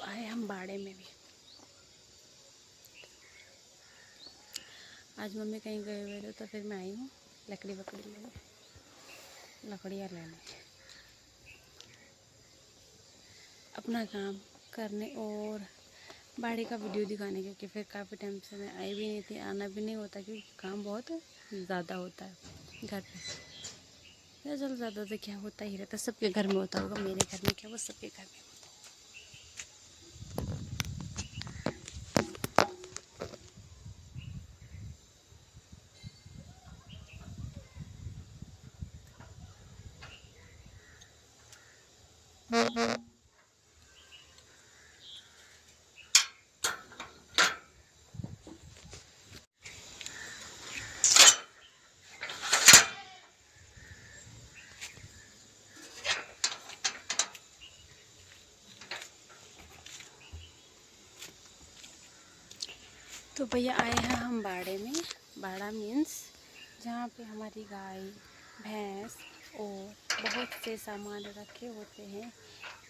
आए हम बाड़े में भी। आज मम्मी कहीं गए हुए थे तो फिर मैं आई हूँ लकड़ी वकड़ी लेने, लकड़ियाँ लेने, अपना काम करने और बाड़ी का वीडियो दिखाने, क्योंकि फिर काफ़ी टाइम से मैं आई भी नहीं थी, आना भी नहीं होता क्योंकि काम बहुत ज़्यादा होता है घर पे। चलो ज़्यादा तो क्या होता ही रहता, सबके घर में होता होगा, मेरे घर में क्या वो सबके घर में होता है। तो भैया आए हैं हम बाड़े में। बाड़ा मीन्स जहाँ पे हमारी गाय भैंस और बहुत से सामान रखे होते हैं,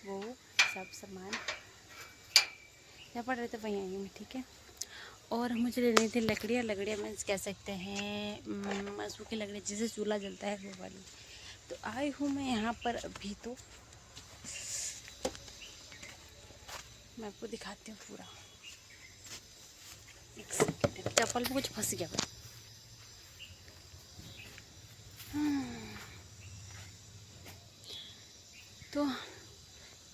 वो सब सामान यहाँ पड़ रहे थे, वहीं आई हूँ, ठीक है। और मुझे लेनी थी लकड़ियाँ, लकड़ियाँ मीन्स कह सकते हैं सूखी लकड़ी जिससे चूल्हा जलता है वो वाली। तो आई हूँ मैं यहाँ पर अभी, तो मैं आपको दिखाती हूँ पूरा। एक सेकेंड, चप्पल में कुछ फंस गया भाई। तो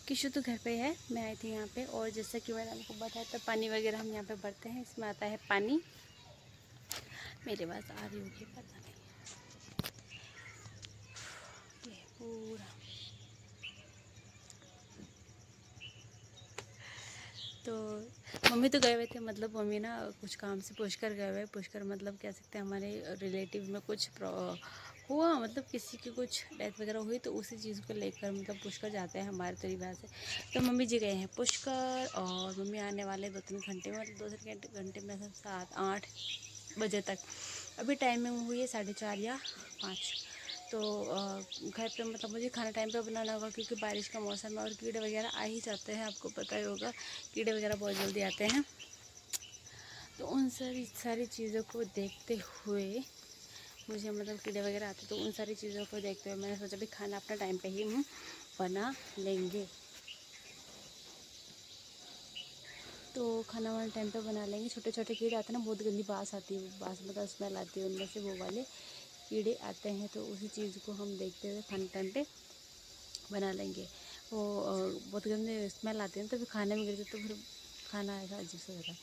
किशु तो घर पे है, मैं आई थी यहाँ पे। और जैसा कि मैंने आपको बताया था, पानी वगैरह हम यहाँ पे भरते हैं, इसमें आता है पानी। मेरे पास आ रही होगी पता नहीं, ये पूरा। तो मम्मी तो गए हुए थे, मतलब मम्मी ना कुछ काम से पुष्कर गए हुए। पुष्कर मतलब कह सकते हैं हमारे रिलेटिव में कुछ हुआ, मतलब किसी की कुछ डेथ वगैरह हुई, तो उसी चीज़ को लेकर मतलब पुष्कर जाते हैं हमारे तरीके से। तो मम्मी जी गए हैं पुष्कर, और मम्मी आने वाले 2-3 घंटे में, मतलब 2-3 घंटे में, 7-8 बजे तक। अभी टाइमिंग हुई है 4:30 या 5। तो घर पे मतलब मुझे खाना टाइम पे बनाना होगा, क्योंकि बारिश का मौसम है और कीड़े वगैरह आ ही जाते हैं, आपको पता ही होगा, कीड़े वगैरह बहुत जल्दी आते हैं। तो उन सारी चीज़ों को देखते हुए मुझे, मतलब कीड़े वगैरह आते, तो उन सारी चीज़ों को देखते हुए मैंने सोचा भी खाना अपना टाइम पे ही हम बना लेंगे। तो खाना वाला टाइम पे बना लेंगे। छोटे छोटे कीड़े आते हैं ना, बहुत गंदी बास आती है, बास मतलब स्मेल आती है उनमें से, वो वाले कीड़े आते हैं। तो उसी चीज़ को हम देखते हुए खाना टाइम पे बना लेंगे। वो बहुत गंदे स्मेल आती है, तो फिर खाने में गिर जाए तो फिर खाना ऐसा अजीब सा होता है।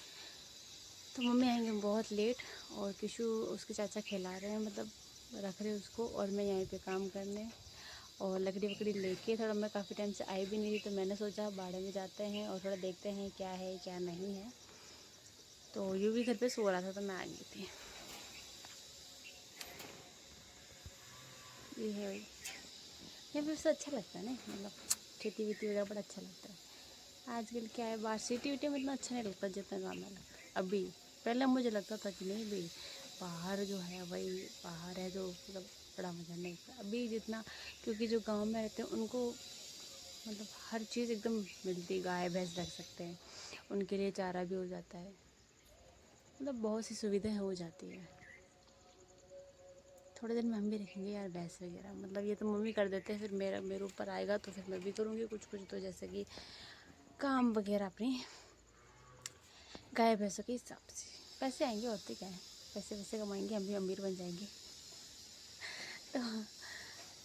तो मम्मी आएंगे बहुत लेट, और किशु उसके चाचा खिला रहे हैं, मतलब रख रहे उसको, और मैं यहीं पे काम करने और लकड़ी वकड़ी लेके। थोड़ा मैं काफ़ी टाइम से आई भी नहीं थी, तो मैंने सोचा बाड़े में जाते हैं और थोड़ा देखते हैं क्या है क्या नहीं है। तो यूँ भी घर पे सो रहा था, तो मैं आ गई थी। ये है भाई, यहाँ पे उससे अच्छा लगता है ना, मतलब खेती वेती वगैरह बड़ा अच्छा लगता है। आजकल क्या है, बाहर सिटी विटी में इतना अच्छा नहीं लगता जितना गाँव में लगता है अभी। पहले मुझे लगता था कि नहीं भाई, बाहर जो है वही बाहर है, जो मतलब बड़ा मज़ा नहीं आता अभी जितना, क्योंकि जो गांव में रहते हैं उनको मतलब हर चीज़ एकदम मिलती, गाय भैंस रख सकते हैं, उनके लिए चारा भी हो जाता है, मतलब बहुत सी सुविधाएं हो जाती है। थोड़े दिन में हम भी रखेंगे यार भैंस वगैरह, मतलब ये तो मम्मी कर देते हैं, फिर मेरे ऊपर आएगा तो फिर मैं भी करूँगी कुछ कुछ, तो जैसे कि काम वगैरह अपनी गाय भैंसों के हिसाब से। पैसे आएंगे और तो क्या है, पैसे वैसे कमाएंगे, हम भी अमीर बन जाएंगे।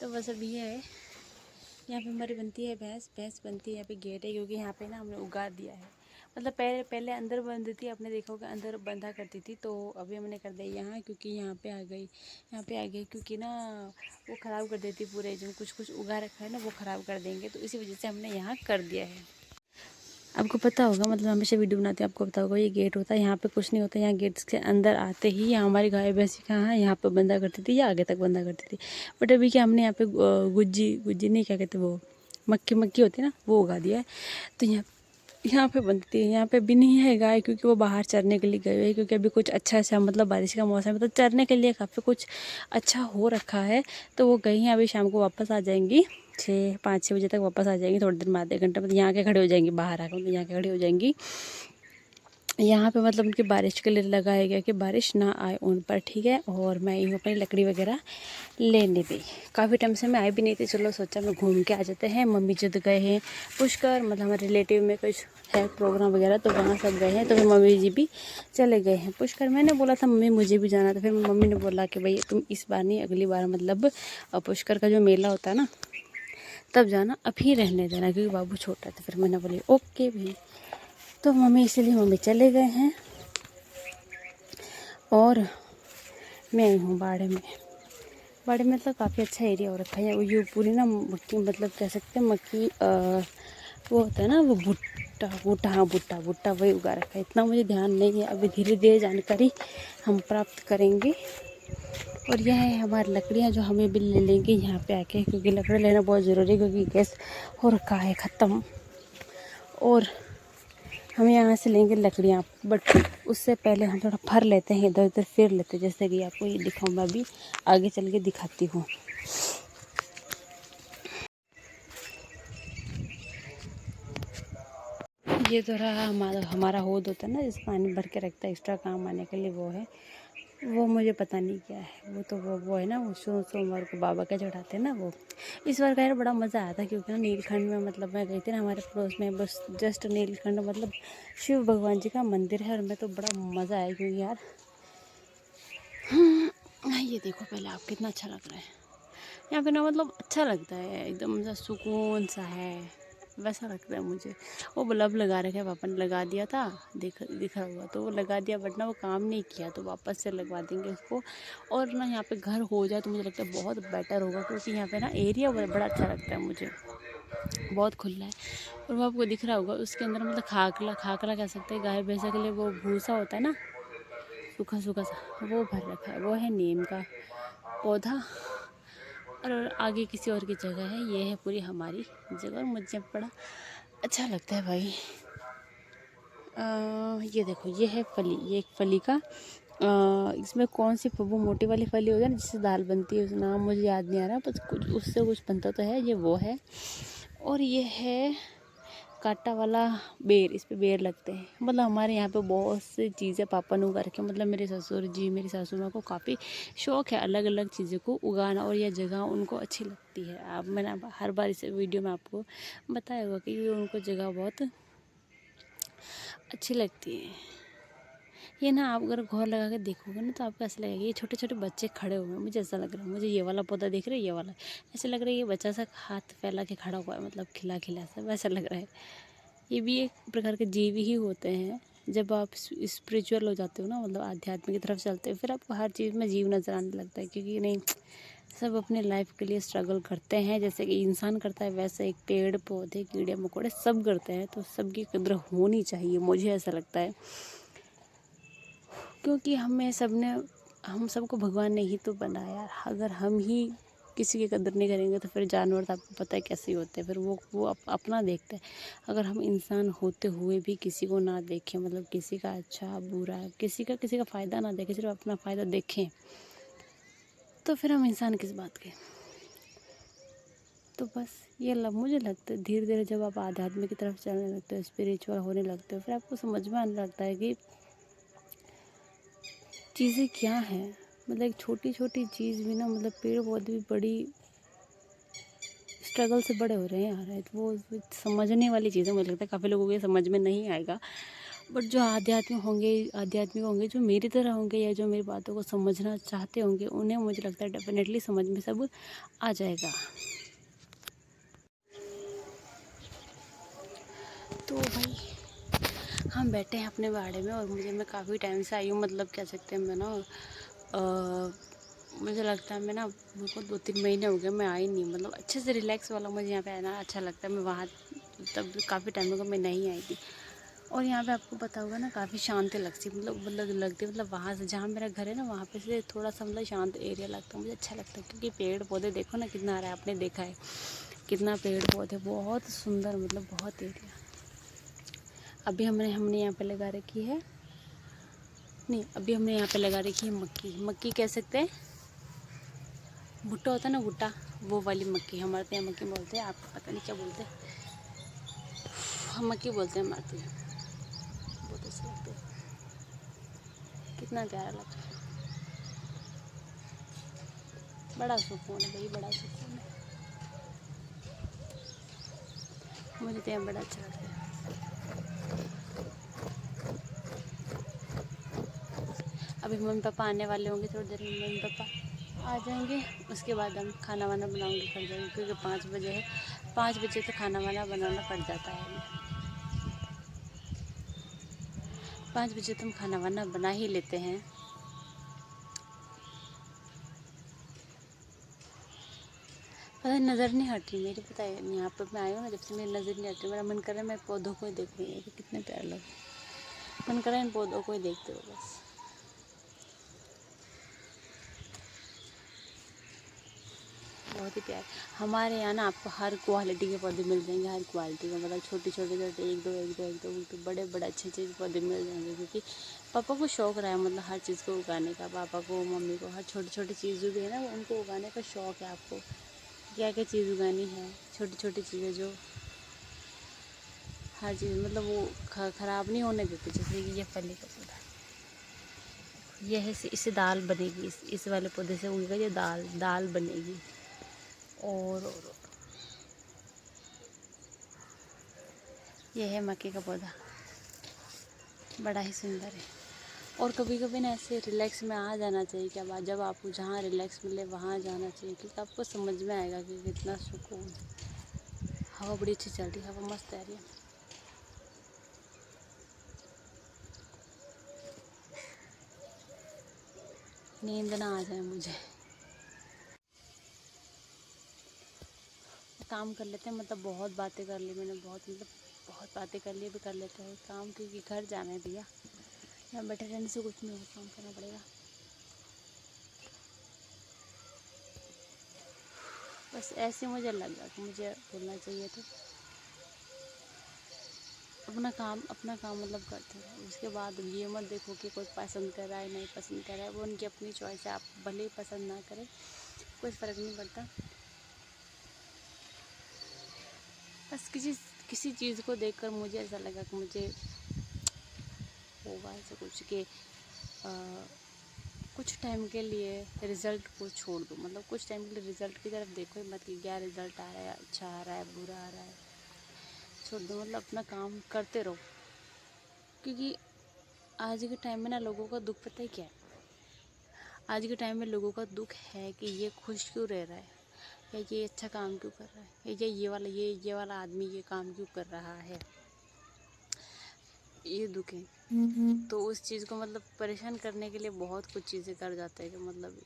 तो बस अब ये है, यहाँ पे हमारी बनती है भैंस, भैंस बनती है यहाँ पे गेट है, क्योंकि यहाँ पे ना हमने उगा दिया है। मतलब पहले अंदर बंद थी, आपने देखा होगा अंदर बंधा करती थी, तो अभी हमने कर दिया यहाँ, क्योंकि यहाँ पे आ गई, क्योंकि ना वो ख़राब कर देती पूरे, जो कुछ कुछ उगा रखा है ना वो ख़राब कर देंगे, तो इसी वजह से हमने यहाँ कर दिया है। आपको पता होगा, मतलब हमेशा वीडियो बनाते हैं, आपको पता होगा ये गेट होता है, यहाँ पे कुछ नहीं होता, यहाँ गेट्स के अंदर आते ही यहाँ हमारी गाय भैंसी कहाँ है, यहाँ पे बंधा करती थी या आगे तक बंधा करती थी। बट अभी क्या हमने यहाँ पे गुज्जी गुज्जी नहीं, क्या कहते वो मक्की मक्की होती है ना, वो उगा दिया है। तो यहाँ पे बनती है, यहाँ पे भी नहीं है गाय, क्योंकि वो बाहर चरने के लिए गए हुए हैं, क्योंकि अभी कुछ अच्छा अच्छा, मतलब बारिश का मौसम है, तो चरने के लिए काफ़ी कुछ अच्छा हो रखा है, तो वो गई हैं, अभी शाम को वापस आ जाएंगी। 5-6 बजे तक वापस आ जाएंगी। थोड़ी देर में, आधे घंटे में यहाँ के खड़े हो जाएंगी, बाहर आकर यहाँ के खड़े हो जाएंगी। यहाँ पे मतलब उनकी बारिश के लिए लगाया गया कि बारिश ना आए उन पर, ठीक है। और मैं यूँ अपनी लकड़ी वगैरह लेने भी, काफ़ी टाइम से मैं आई भी नहीं थी, चलो सोचा मैं घूम के आ जाते हैं। मम्मी जब गए हैं पुष्कर, मतलब हमारे रिलेटिव में कुछ है प्रोग्राम वगैरह, तो वहाँ सब गए हैं, तो फिर मम्मी जी भी चले गए हैं पुष्कर। मैंने बोला था मम्मी मुझे भी जाना था, फिर मम्मी ने बोला कि भाई तुम इस बार नहीं, अगली बार मतलब पुष्कर का जो मेला होता है ना तब जाना, अभी रहने देना क्योंकि बाबू छोटा था। फिर मैंने बोली ओके भाई, तो मम्मी इसलिए मम्मी चले गए हैं। और मैं आई हूँ बाड़े में। बाड़े में मतलब काफ़ी अच्छा एरिया हो रखा है। ये पूरी ना मक्की, मतलब कह सकते हैं मक्की, वो होता है ना वो भुट्टा, हाँ भुट्टा वही उगा रखा है। इतना मुझे ध्यान नहीं है, अभी धीरे धीरे जानकारी हम प्राप्त करेंगे। और यह है हमारी लकड़ियाँ जो हमें भी ले लेंगे यहाँ पे आके, क्योंकि लकड़ी लेना बहुत ज़रूरी है, क्योंकि गैस हो रखा है ख़त्म। और हम यहाँ से लेंगे लकड़ियाँ, बट उससे पहले हम थोड़ा फर लेते हैं, इधर उधर फिर लेते हैं, जैसे कि आपको ये दिखाऊँ, मैं अभी आगे चल के दिखाती हूँ। ये तो रहा हमारा होद होता है ना, जिस पानी भर के रखता है एक्स्ट्रा काम आने के लिए, वो है। वो मुझे पता नहीं क्या है, वो तो वो है ना, वो सोमवार को बाबा का चढ़ाते हैं ना वो। इस बार का यार बड़ा मज़ा आया था, क्योंकि ना नीलखंड में, मतलब मैं गई थी ना, हमारे पड़ोस में बस जस्ट नीलखंड मतलब शिव भगवान जी का मंदिर है, और मैं तो बड़ा मज़ा आया, क्योंकि यार ये देखो पहले आप, कितना अच्छा लग रहा है यहाँ पे ना, मतलब अच्छा लगता है एकदम सा, सुकून सा है, वैसा लगता है मुझे। वो बल्ब लगा रखे हैं, पापा ने लगा दिया था, दिखा हुआ तो वो लगा दिया, बट ना वो काम नहीं किया, तो वापस से लगवा देंगे उसको। और ना यहाँ पे घर हो जाए तो मुझे लगता है बहुत बेटर होगा, क्योंकि यहाँ पे ना एरिया बड़ा अच्छा लगता है मुझे, बहुत खुला है। और वो आपको दिख रहा होगा उसके अंदर, मतलब खाकला कह सकते हैं, गाय भैंसा के लिए वो भूसा होता है ना, सूखा सूखा सा, वो भर रखा है। वो है नीम का पौधा, और आगे किसी और की जगह है, ये है पूरी हमारी जगह, और मुझे बड़ा अच्छा लगता है भाई। ये देखो, ये है फली, ये एक फली का, इसमें कौन सी वो मोटी वाली फली होती है ना जिससे दाल बनती है, उस नाम मुझे याद नहीं आ रहा, बस कुछ उससे कुछ बनता तो है, ये वो है। और ये है कांटा वाला बेर, इस पे बेर लगते हैं। मतलब हमारे यहाँ पे बहुत सी चीज़ें पापा ने उगा रखी है, मतलब मेरे ससुर जी, मेरी सासू माँ को काफ़ी शौक़ है अलग अलग चीज़ों को उगाना, और यह जगह उनको अच्छी लगती है। अब मैंने हर बार इस वीडियो में आपको बताया होगा कि उनको जगह बहुत अच्छी लगती है। ये ना आप अगर गौर लगा के देखोगे ना, तो आपको ऐसा लगेगा ये छोटे छोटे बच्चे खड़े हुए हैं, मुझे ऐसा लग रहा है। मुझे ये वाला पौधा दिख रहा है, ये वाला ऐसे लग रहा है ये बच्चा सा हाथ फैला के खड़ा हुआ है, मतलब खिला खिला सा, वैसा लग रहा है। ये भी एक प्रकार के जीव ही होते हैं। जब आप स्पिरिचुअल हो जाते हो ना, मतलब आध्यात्म की तरफ चलते हो, फिर आपको हर चीज़ में जीव नज़र आने लगता है, क्योंकि नहीं, सब अपने लाइफ के लिए स्ट्रगल करते हैं, जैसे कि इंसान करता है, वैसे एक पेड़ पौधे कीड़े मकोड़े सब करते हैं। तो सबकी कदर होनी चाहिए, मुझे ऐसा लगता है, क्योंकि हम सबको भगवान ने ही तो बनाया। अगर हम ही किसी की कदर नहीं करेंगे, तो फिर जानवर तो आपको पता है कैसे होते हैं, फिर वो अपना देखते हैं। अगर हम इंसान होते हुए भी किसी को ना देखें, मतलब किसी का अच्छा बुरा, किसी का फ़ायदा ना देखें, सिर्फ अपना फ़ायदा देखें, तो फिर हम इंसान किस बात के। तो बस ये मुझे लगता है धीरे धीरे जब आप आध्यात्म की तरफ चलने लगते हो, स्पिरिचुअल होने लगते हो, फिर आपको समझ में आने लगता है कि चीज़ें क्या हैं। मतलब एक छोटी छोटी चीज़ भी ना, मतलब पेड़ पौधे भी बड़ी स्ट्रगल से बड़े हो रहे हैं यार। तो वो समझने वाली चीज़ है, मुझे लगता है काफ़ी लोगों को ये समझ में नहीं आएगा, बट जो आध्यात्मिक होंगे, जो मेरी तरह होंगे, या जो मेरी बातों को समझना चाहते होंगे, उन्हें मुझे लगता है डेफिनेटली समझ में सब आ जाएगा। तो भाई हम बैठे हैं अपने बाड़े में, और मैं काफ़ी टाइम से आई हूँ, मतलब कह सकते हैं मैं ना, मुझे लगता है मैं ना, मेरे को 2-3 महीने हो गए मैं आई नहीं, मतलब अच्छे से रिलैक्स वाला मुझे यहाँ पे आना अच्छा लगता है। मैं वहाँ तब काफ़ी टाइम हो गया मैं नहीं आई थी, और यहाँ पे आपको पता होगा ना, काफ़ी शांति लगती, लगती, मतलब वहाँ से जहाँ मेरा घर है ना, वहाँ पे से थोड़ा सा मतलब शांत एरिया लगता है, मुझे अच्छा लगता है, क्योंकि पेड़ पौधे देखो ना कितना आ रहा है, आपने देखा है कितना पेड़ पौधे, बहुत सुंदर, मतलब बहुत एरिया। अभी हमने यहाँ पे लगा रखी है, नहीं अभी हमने यहाँ पे लगा रखी है मक्की कह सकते हैं, भुट्टा होता है ना, भुट्टा, वो वाली मक्की, हमारे तो यहाँ मक्की बोलते हैं, आपको पता नहीं क्या बोलते हैं, हम मक्की बोलते हैं हमारे तो यहाँ। बहुत अच्छे लगते हैं, कितना प्यारा लगता है, बड़ा सुकून है भाई, बड़ा सुकून है, मुझे तो यहाँ बड़ा अच्छा लगता है। अभी मम्मी पापा आने वाले होंगे, थोड़ी देर में मम्मी पापा आ जाएंगे, उसके बाद हम खाना वाना बनाऊंगी, पड़ जाएंगे, क्योंकि 5 बजे है, 5 बजे तो खाना वाना बनाना पड़ जाता है हमें। 5 बजे तो हम खाना वाना बना ही लेते हैं। पता है नज़र नहीं हट रही मेरी, पता है यहाँ पर मैं आई हूँ ना, जब से मेरी नज़र नहीं हट रही, मेरा मन कर रहा है मैं पौधों को ही देख रही हूँ कि कितने प्यारे लग, मन कर रहा है इन पौधों को ही देखते हो बस। बहुत ही प्यार। हमारे यहाँ ना आपको हर क्वालिटी के पौधे मिल जाएंगे, हर क्वालिटी का, मतलब छोटे छोटे छोटे एक दो बड़े बड़े अच्छे अच्छे पौधे मिल जाएंगे, क्योंकि पापा को शौक़ रहा है, मतलब हर चीज़ को उगाने का, पापा को मम्मी को हर छोटी छोटी चीज़ जो भी है ना उनको उगाने का शौक़ है। आपको क्या क्या चीज़ उगानी है, छोटी छोटी चीज़ें जो हर चीज़ मतलब वो ख़राब नहीं होने देती। जैसे कि ये फली का पौधा, ये है, इससे दाल बनेगी, इस वाले पौधे से उगेगा ये दाल बनेगी। और ये है मक्के का पौधा, बड़ा ही सुंदर है। और कभी कभी ना ऐसे रिलैक्स में आ जाना चाहिए, क्या जब आपको जहाँ रिलैक्स मिले वहाँ जाना चाहिए, क्योंकि आपको समझ में आएगा कि कितना सुकून। हवा बड़ी अच्छी चल रही है, हवा मस्त आ रही है। नींद ना आ जाए मुझे। काम कर लेते हैं, मतलब बहुत बातें कर ली मैंने, बहुत बातें कर ली, भी कर लेते हैं काम, क्योंकि घर जाना है भैया, यहाँ बैठे रहने से कुछ नहीं होगा, काम करना पड़ेगा। बस ऐसे मुझे लगा कि मुझे बोलना चाहिए, तो अपना काम मतलब करते रहो। उसके बाद ये मत देखो कि कोई पसंद कर रहा है नहीं पसंद कर रहा है, वो उनकी अपनी चॉइस है, आप भले ही पसंद ना करें, कोई फ़र्क नहीं पड़ता। बस किसी चीज़ को देखकर मुझे ऐसा लगा कि मुझे होगा ऐसा कुछ कि कुछ टाइम के लिए रिज़ल्ट को छोड़ दो, मतलब कुछ टाइम के लिए रिज़ल्ट की तरफ देखो ही मत कि क्या रिज़ल्ट आ रहा है, अच्छा आ रहा है बुरा आ रहा है, छोड़ दो, मतलब अपना काम करते रहो। क्योंकि आज के टाइम में ना लोगों का दुख पता है क्या है, आज के टाइम में लोगों का दुख है कि ये खुश क्यों रह रहा है, या ये अच्छा काम क्यों कर रहा है, या ये वाला आदमी ये काम क्यों कर रहा है, ये दुख है। तो उस चीज़ को मतलब परेशान करने के लिए बहुत कुछ चीज़ें कर जाते हैं कि मतलब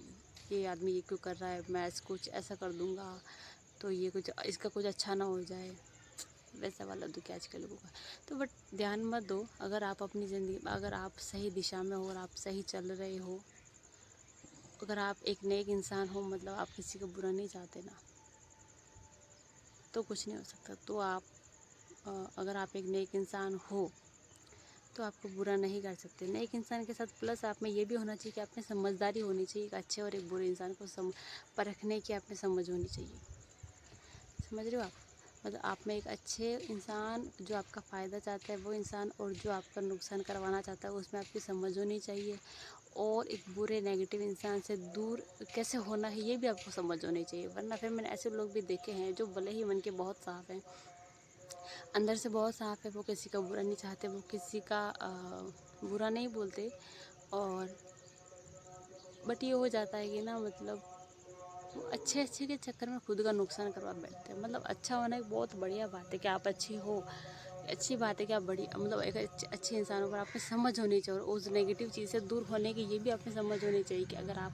ये आदमी ये क्यों कर रहा है, मैं कुछ ऐसा कर दूंगा तो ये कुछ इसका कुछ अच्छा ना हो जाए, वैसा वाला दुख है आज के लोगों का। तो बट ध्यान मत दो, अगर आप अपनी ज़िंदगी में अगर आप सही दिशा में हो और आप सही चल रहे हो, अगर आप एक नेक इंसान हो, मतलब आप किसी को बुरा नहीं चाहते ना, तो कुछ नहीं हो सकता। तो आप अगर आप एक नेक इंसान हो तो आपको बुरा नहीं कर सकते। नेक इंसान के साथ प्लस आप में ये भी होना चाहिए कि आप में समझदारी होनी चाहिए, एक अच्छे और एक बुरे इंसान को परखने की आप में समझ होनी चाहिए। समझ रहे हो आप, मतलब आप में एक अच्छे इंसान जो आपका फ़ायदा चाहता है वो इंसान, और जो आपका नुकसान करवाना चाहता है उसमें आपकी समझ होनी चाहिए। और एक बुरे नेगेटिव इंसान से दूर कैसे होना है ये भी आपको समझ होनी चाहिए। वरना फिर मैंने ऐसे लोग भी देखे हैं जो भले ही मन के बहुत साफ़ हैं, अंदर से बहुत साफ़ है, वो किसी का बुरा नहीं चाहते, वो किसी का बुरा नहीं बोलते, और बट ये हो जाता है कि ना मतलब वो अच्छे के चक्कर में खुद का नुकसान करवा बैठते हैं। मतलब अच्छा होना एक बहुत बढ़िया बात है कि आप अच्छे हो, अच्छी बात है कि आप बढ़िया मतलब एक अच्छे इंसानों पर आपको समझ होनी चाहिए, और उस नेगेटिव चीज़ से दूर होने की ये भी आपको समझ होनी चाहिए कि अगर आप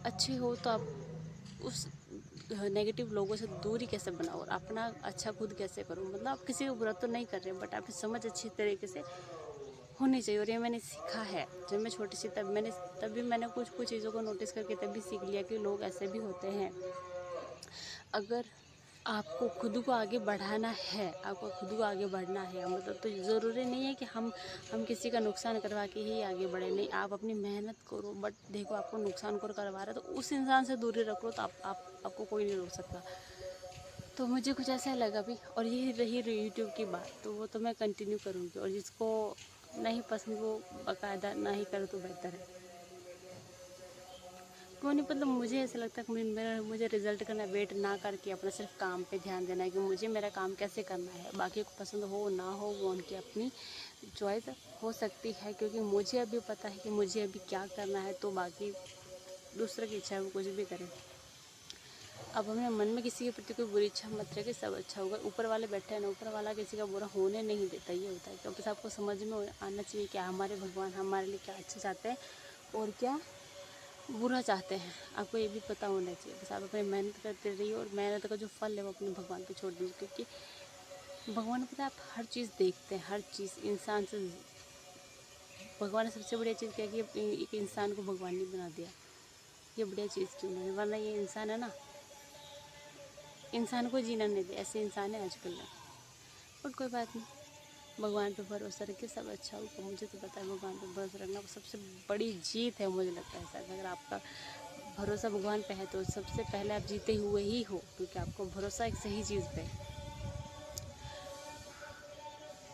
अच्छे हो तो आप उस नेगेटिव लोगों से दूरी कैसे बनाओ और अपना अच्छा खुद कैसे करो। मतलब आप किसी को बुरा तो नहीं कर रहे, बट आपकी समझ अच्छी तरीके से होनी चाहिए। और ये मैंने सीखा है जब मैं छोटी सी, तभी मैंने कुछ चीज़ों को नोटिस करके तभी सीख लिया कि लोग ऐसे भी होते हैं। अगर आपको खुद को आगे बढ़ाना है, आपको खुद को आगे बढ़ना है, मतलब तो ज़रूरी नहीं है कि हम किसी का नुकसान करवा के ही आगे बढ़े। नहीं, आप अपनी मेहनत करो, बट देखो आपको नुकसान करवा रहा है तो उस इंसान से दूरी रखो, तो आपको कोई नहीं रोक सकता। तो मुझे कुछ ऐसा लगा भी, और यही रही यूट्यूब की बात, तो वो तो मैं कंटिन्यू करूँगी, और जिसको नहीं पसंद वो बाकायदा ना ही करे तो बेहतर है। क्यों नहीं, मतलब मुझे ऐसा लगता है कि मुझे रिजल्ट का ना वेट ना करके अपना सिर्फ काम पे ध्यान देना है कि मुझे मेरा काम कैसे करना है। बाकी को पसंद हो ना हो वो उनकी अपनी चॉइस हो सकती है, क्योंकि मुझे अभी पता है कि मुझे अभी क्या करना है, तो बाकी दूसरे की इच्छा है वो कुछ भी करे। अब अपने मन में किसी के प्रति कोई बुरी इच्छा मत रखे, सब अच्छा होगा। ऊपर वाले बैठे हैं ना, ऊपर वाला किसी का बुरा होने नहीं देता, ये होता है। तो बस आपको समझ में आना चाहिए कि हमारे भगवान हमारे लिए क्या अच्छा चाहते हैं और क्या बुरा चाहते हैं, आपको ये भी पता होना चाहिए। बस आप अपनी मेहनत करते रहिए, और मेहनत का जो फल है वो अपने भगवान पे छोड़ दीजिए, क्योंकि भगवान पता है आप हर चीज़ देखते हैं, हर चीज़ इंसान से। भगवान ने सबसे बढ़िया चीज़ क्या की, एक इंसान को भगवान ने बना दिया, ये बढ़िया चीज़ की उन्होंने। वरना ये इंसान है ना, इंसान को जीना नहीं दे, ऐसे इंसान है आजकल में। बट कोई बात नहीं, भगवान पे भरोसा रखिए, सब अच्छा होगा। मुझे तो पता है भगवान पे भरोसा रखना सबसे बड़ी जीत है, मुझे लगता है शायद। अगर आपका भरोसा भगवान पे है तो सबसे पहले आप जीते हुए ही हो, क्योंकि आपको भरोसा एक सही चीज़ पे है।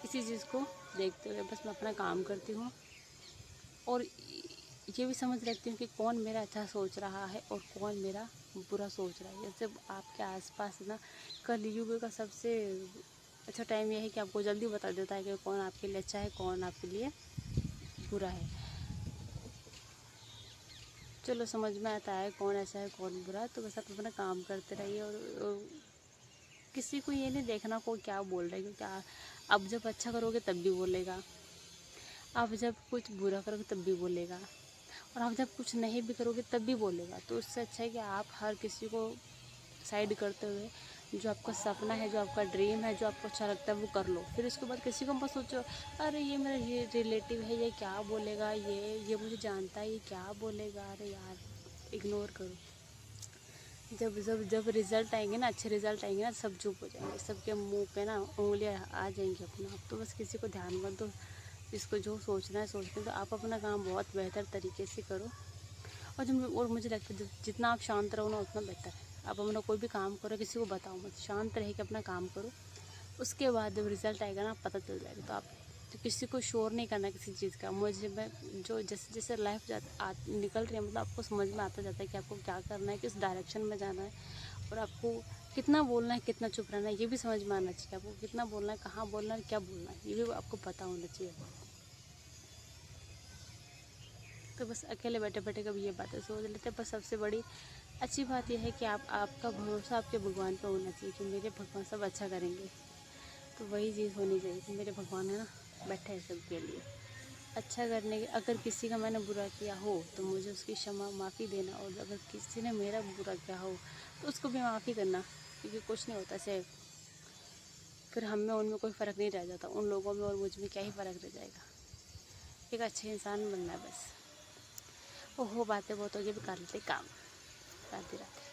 इसी चीज़ को देखते हुए बस मैं अपना काम करती हूँ, और ये भी समझ रखती हूँ कि कौन मेरा अच्छा सोच रहा है और कौन मेरा बुरा सोच रहा है। जैसे आपके आसपास ना, कलयुग का सबसे अच्छा टाइम यह है कि आपको जल्दी बता देता है कि कौन आपके लिए अच्छा है, कौन आपके लिए बुरा है। चलो समझ में आता है कौन ऐसा है कौन बुरा है। तो बस आप अपना काम करते रहिए, और किसी को ये नहीं देखना को क्या बोल रहा है, क्योंकि आप जब अच्छा करोगे तब भी बोलेगा, आप जब कुछ बुरा करोगे तब भी बोलेगा, और आप जब कुछ नहीं भी करोगे तब भी बोलेगा। तो उससे अच्छा है कि आप हर किसी को साइड करते हुए जो आपका सपना है, जो आपका ड्रीम है, जो आपको अच्छा लगता है वो कर लो। फिर उसके बाद किसी को मत सोचो, अरे ये मेरा ये रिलेटिव है, ये क्या बोलेगा, ये मुझे जानता है, ये क्या बोलेगा। अरे यार, इग्नोर करो। जब जब जब रिज़ल्ट आएंगे ना, अच्छे रिज़ल्ट आएंगे ना, सब चुप हो जाएंगे, सबके मुंह पे ना उंगलियां आ जाएंगी अपना आप। तो बस किसी को ध्यान मत दो, जिसको जो सोचना है सोचते, तो आप अपना काम बहुत बेहतर तरीके से करो। और मुझे लगता है जितना आप शांत रहो ना उतना बेहतर है। आप अपना कोई भी काम करो, किसी को बताओ मत, शांत रह के अपना काम करो। उसके बाद जब रिज़ल्ट आएगा ना पता चल जाएगा। तो आप तो किसी को शोर नहीं करना किसी चीज़ का। मैं जो जैसे जैसे लाइफ निकल रही है, मतलब आपको समझ में आता जाता है कि आपको क्या करना है, किस डायरेक्शन में जाना है, और आपको कितना बोलना है, कितना चुप रहना है, ये भी समझ में आना चाहिए। आपको कितना बोलना है, कहाँ बोलना है, क्या बोलना है, ये भी आपको पता होना चाहिए। तो बस अकेले बैठे बैठे कभी ये बातें सोच लेते हैं। पर सबसे बड़ी अच्छी बात यह है कि आपका भरोसा आपके भगवान पर होना चाहिए कि मेरे भगवान सब अच्छा करेंगे। तो वही चीज़ होनी चाहिए कि मेरे भगवान है ना, बैठे हैं सबके लिए अच्छा करने के। अगर किसी का मैंने बुरा किया हो तो मुझे उसकी क्षमा माफ़ी देना, और अगर किसी ने मेरा बुरा किया हो तो उसको भी माफ़ी करना, क्योंकि कुछ नहीं होता से फिर हम में उनमें कोई फ़र्क नहीं रह जाता। उन लोगों में और मुझ में क्या ही फ़र्क रह जाएगा। एक अच्छे इंसान बनना है बस। ओहो, बातें बहुत हो गई, भी कर लेते काम। राधे राधे।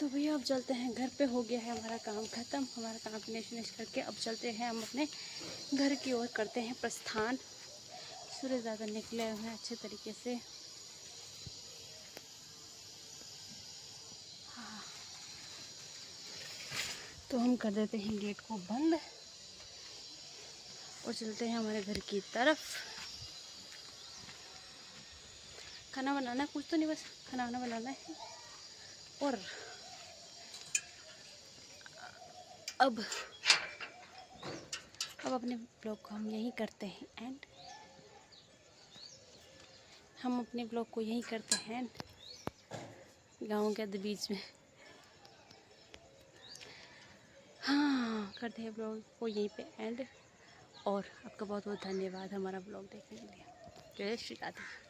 तो भैया अब चलते हैं घर पे, हो गया है हमारा काम ख़त्म। हमारा काम फिनिश करके अब चलते हैं हम अपने घर की ओर, करते हैं प्रस्थान। सूर्य ज़्यादा निकले हुए हैं अच्छे तरीके से। हाँ, तो हम कर देते हैं गेट को बंद और चलते हैं हमारे घर की तरफ। खाना बनाना है, कुछ तो नहीं, बस खाना वाना बनाना है। और अब अपने ब्लॉग को हम यहीं करते हैं एंड। हम अपने ब्लॉग को यहीं करते हैं गाँव के बीच में। हाँ, करते हैं ब्लॉग को यहीं पे एंड। और आपका बहुत बहुत धन्यवाद हमारा ब्लॉग देखने के लिए। जय श्री राधे।